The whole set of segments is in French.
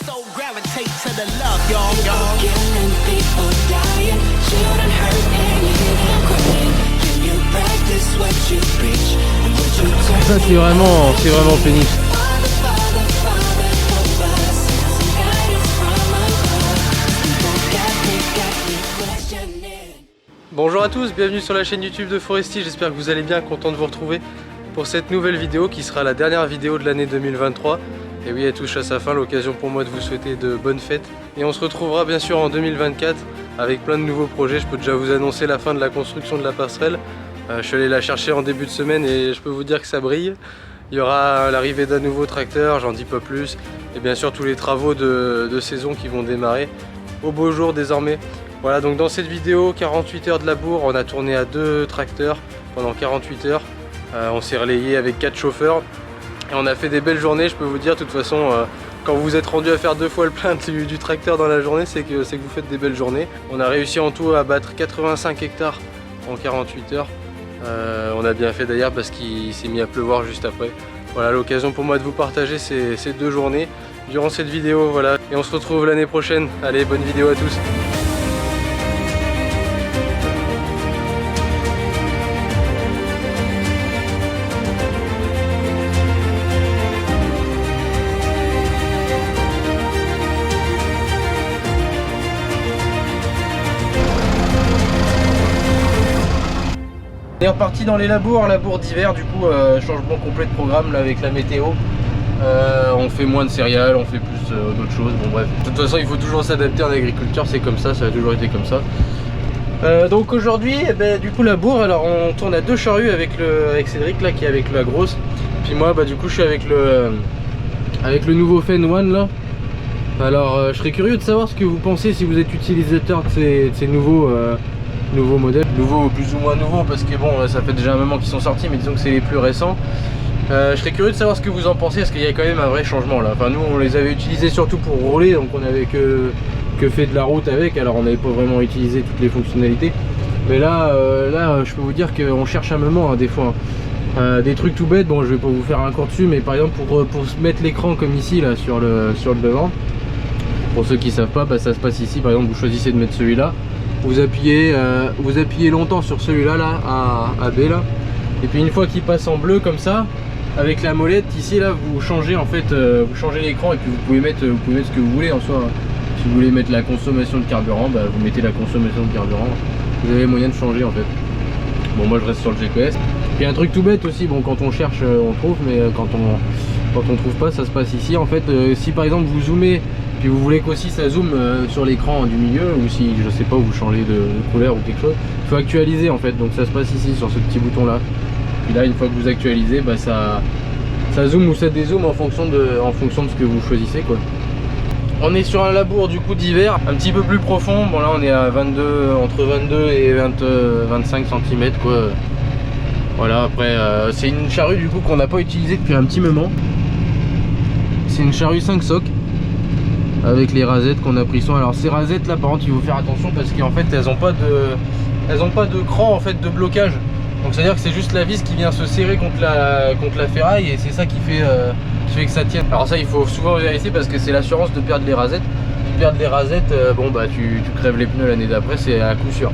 soul gravitate to the love, y'all. Killing people dying, children hurt and you hear them crying. Can you practice what you preach? And would you turn? Ça c'est vraiment pénible. Father, Father, Father, help us. Some guidance from above. People got me questioning. Bonjour à tous, bienvenue sur la chaîne YouTube de Foresti, j'espère que vous allez bien, content de vous retrouver pour cette nouvelle vidéo qui sera la dernière vidéo de l'année 2023. Et oui, elle touche à sa fin, l'occasion pour moi de vous souhaiter de bonnes fêtes. Et on se retrouvera bien sûr en 2024 avec plein de nouveaux projets. Je peux déjà vous annoncer la fin de la construction de la passerelle. Je suis allé la chercher en début de semaine et je peux vous dire que ça brille. Il y aura l'arrivée d'un nouveau tracteur, j'en dis pas plus. Et bien sûr tous les travaux de saison qui vont démarrer au beau jour désormais. Voilà, donc dans cette vidéo, 48 heures de labour, on a tourné à 2 tracteurs pendant 48 heures. On s'est relayé avec 4 chauffeurs. Et on a fait des belles journées, je peux vous dire, de toute façon, quand vous êtes rendu à faire 2 fois le plein du tracteur dans la journée, c'est que vous faites des belles journées. On a réussi en tout à battre 85 hectares en 48 heures. On a bien fait d'ailleurs parce qu'il s'est mis à pleuvoir juste après. Voilà, l'occasion pour moi de vous partager ces 2 journées durant cette vidéo. Voilà. Et on se retrouve l'année prochaine. Allez, bonne vidéo à tous. On est reparti dans les labours d'hiver, du coup changement complet de programme là, avec la météo. On fait moins de céréales, on fait plus d'autres choses, bon bref. De toute façon il faut toujours s'adapter en agriculture, c'est comme ça, ça a toujours été comme ça. Donc aujourd'hui, du coup labour, alors on tourne à 2 charrues avec Cédric là qui est avec la grosse. Puis moi du coup je suis avec le nouveau Fen One là. Alors je serais curieux de savoir ce que vous pensez si vous êtes utilisateur de ces nouveaux modèles, nouveaux ou plus ou moins nouveaux parce que bon ça fait déjà un moment qu'ils sont sortis, mais disons que c'est les plus récents. Je serais curieux de savoir ce que vous en pensez, parce qu'il y a quand même un vrai changement là. Enfin nous on les avait utilisés surtout pour rouler, donc on avait que fait de la route avec, alors on n'avait pas vraiment utilisé toutes les fonctionnalités. Mais là, je peux vous dire qu'on cherche un moment hein, des fois. Des trucs tout bêtes, bon je vais pas vous faire un cours dessus, mais par exemple pour se mettre l'écran comme ici là sur le devant. Pour ceux qui savent pas, ça se passe ici, par exemple vous choisissez de mettre celui-là. Vous appuyez longtemps sur celui-là à B là, et puis une fois qu'il passe en bleu comme ça, avec la molette ici là, vous changez en fait, vous changez l'écran et puis vous pouvez mettre ce que vous voulez en soi. Si vous voulez mettre la consommation de carburant, vous mettez la consommation de carburant. Vous avez moyen de changer en fait. Bon moi je reste sur le GPS. Puis un truc tout bête aussi, bon quand on cherche on trouve, mais quand on trouve pas, ça se passe ici en fait. Si par exemple vous zoomez puis vous voulez qu'aussi ça zoome sur l'écran du milieu, ou si je sais pas vous changez de couleur ou quelque chose, il faut actualiser en fait, donc ça se passe ici sur ce petit bouton là. Puis là une fois que vous actualisez, ça zoome ou ça dézoome en fonction de ce que vous choisissez quoi. On est sur un labour du coup d'hiver, un petit peu plus profond. Bon là on est à entre 22 et 25 cm quoi. Voilà, après c'est une charrue du coup qu'on n'a pas utilisée depuis un petit moment. C'est une charrue 5 socs avec les rasettes qu'on a pris soin. Alors ces rasettes là par contre il faut faire attention parce qu'en fait elles ont pas de cran en fait de blocage. Donc c'est à dire que c'est juste la vis qui vient se serrer contre la ferraille, et c'est ça qui fait que ça tienne. Alors ça il faut souvent vérifier parce que c'est l'assurance de perdre les rasettes. Tu perds les rasettes, tu crèves les pneus l'année d'après, c'est à coup sûr.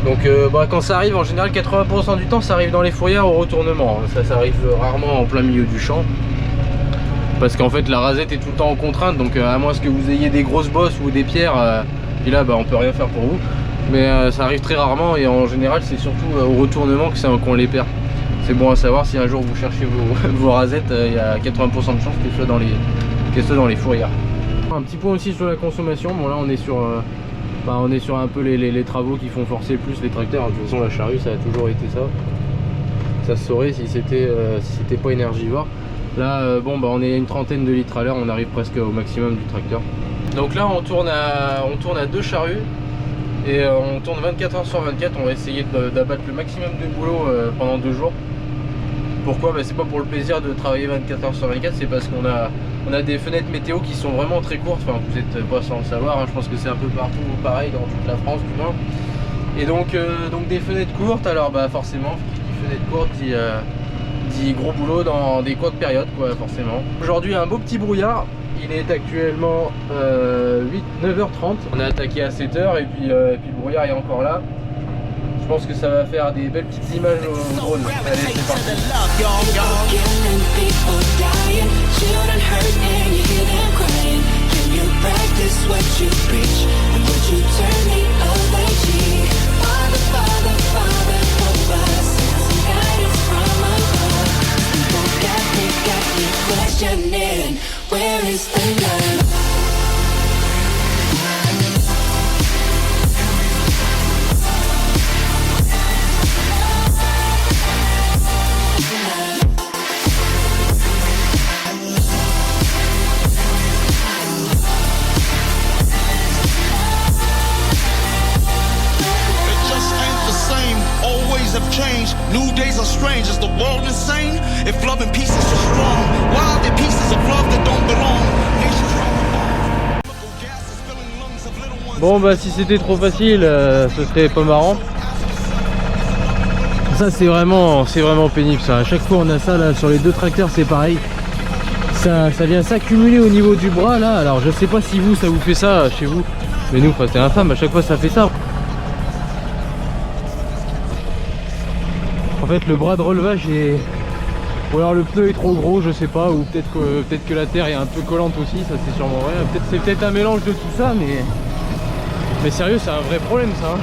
Donc quand ça arrive, en général 80% du temps ça arrive dans les fourrières au retournement. Ça arrive rarement en plein milieu du champ, parce qu'en fait la rasette est tout le temps en contrainte, donc à moins que vous ayez des grosses bosses ou des pierres, puis là on peut rien faire pour vous. Mais ça arrive très rarement, et en général c'est surtout au retournement qu'on les perd. C'est bon à savoir, si un jour vous cherchez vos rasettes, il y a 80% de chances qu'elles soient dans les fourrières. Un petit point aussi sur la consommation. Bon là on est sur un peu les travaux qui font forcer le plus les tracteurs. De toute façon la charrue ça a toujours été ça. Ça se saurait si c'était pas énergivore. Là on est à une trentaine de litres à l'heure, on arrive presque au maximum du tracteur. Donc là on tourne à 2 charrues et on tourne 24 heures sur 24. On va essayer d'abattre le maximum de boulot pendant 2 jours. Pourquoi? C'est pas pour le plaisir de travailler 24 heures sur 24, c'est parce qu'on a des fenêtres météo qui sont vraiment très courtes. Enfin vous n'êtes pas sans le savoir, hein. Je pense que c'est un peu partout pareil dans toute la France du moins. Et donc des fenêtres courtes, alors forcément qui dit fenêtre courte petits gros boulots dans des courtes périodes quoi forcément. Aujourd'hui un beau petit brouillard, il est actuellement 9h30. On a attaqué à 7h et puis le brouillard est encore là. Je pense que ça va faire des belles petites images au drone. Allez, c'est parti. Where is the love? Have changed, new days are strange. Is the world insane? If love and peace is so strong, why are there pieces of love that don't belong? Bon bah si c'était trop facile, ce serait pas marrant. Ça c'est vraiment pénible ça. À chaque fois on a ça là sur les deux tracteurs, c'est pareil. Ça vient s'accumuler au niveau du bras là. Alors je sais pas si vous ça vous fait ça chez vous, mais nous c'est infâme. À chaque fois ça fait ça. En fait le bras de relevage est... Ou alors le pneu est trop gros, je sais pas, ou peut-être que la terre est un peu collante aussi, ça c'est sûrement vrai. C'est peut-être un mélange de tout ça, mais sérieux c'est un vrai problème ça hein.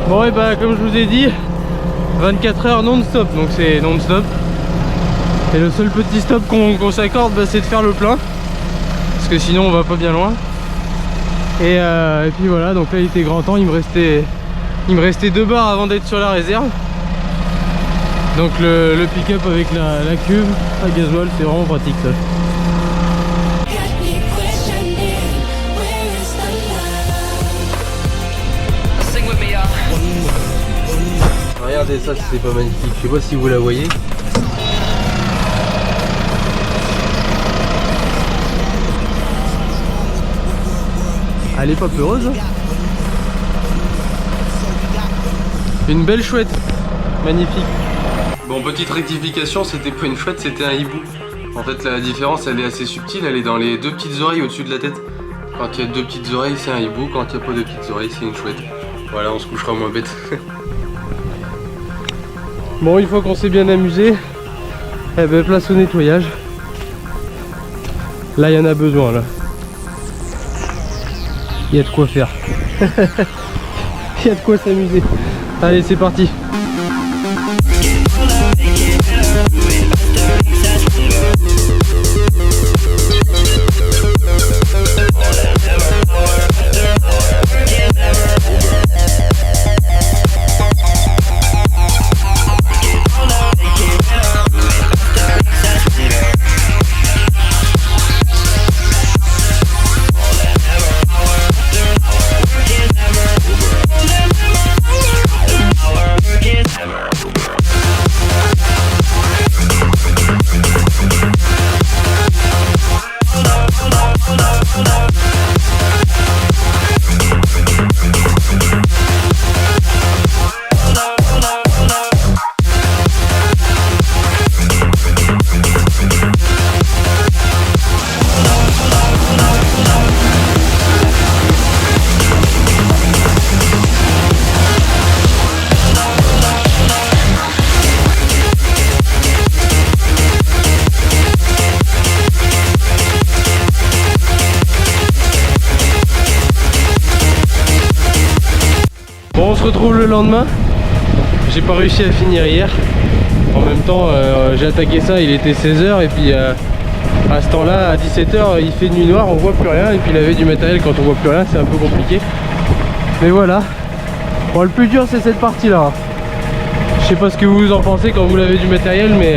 Bon et bah comme je vous ai dit, 24 heures non-stop, donc c'est non-stop. Et le seul petit stop qu'on s'accorde bah, c'est de faire le plein. Parce que sinon on va pas bien loin. Et puis voilà, donc là il était grand temps, il me restait 2 barres avant d'être sur la réserve. Donc le pick-up avec la cuve à gasoil, c'est vraiment pratique ça. Regardez ça, c'est pas magnifique, je sais pas si vous la voyez. Elle est pas peureuse. Une belle chouette, magnifique. Bon, petite rectification, c'était pas une chouette, c'était un hibou. En fait la différence elle est assez subtile, elle est dans les 2 petites oreilles au-dessus de la tête. Quand il y a 2 petites oreilles c'est un hibou, quand il n'y a pas de petites oreilles c'est une chouette. Voilà, on se couchera moins bête. Bon, une fois qu'on s'est bien amusé, eh ben, place au nettoyage. Là il y en a besoin là. Il y a de quoi faire. Il y a de quoi s'amuser. Allez c'est parti. retrouve le lendemain. J'ai pas réussi à finir hier. En même temps, j'ai attaqué ça, il était 16h et puis à ce temps-là, à 17h, il fait nuit noire, on voit plus rien. Et puis laver du matériel quand on voit plus rien, c'est un peu compliqué. Mais voilà. Bon, le plus dur, c'est cette partie-là. Je sais pas ce que vous en pensez quand vous lavez du matériel, mais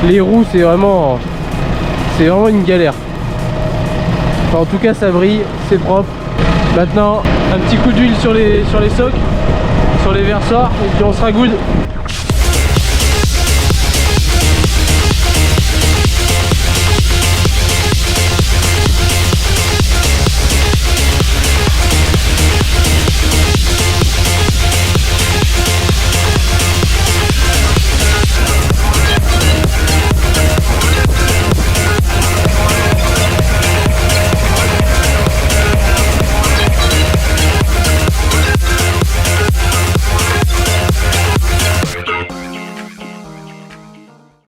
les roues, c'est vraiment une galère. Enfin, en tout cas, ça brille, c'est propre. Maintenant, un petit coup d'huile sur les socs, sur les versoirs, et puis on sera good.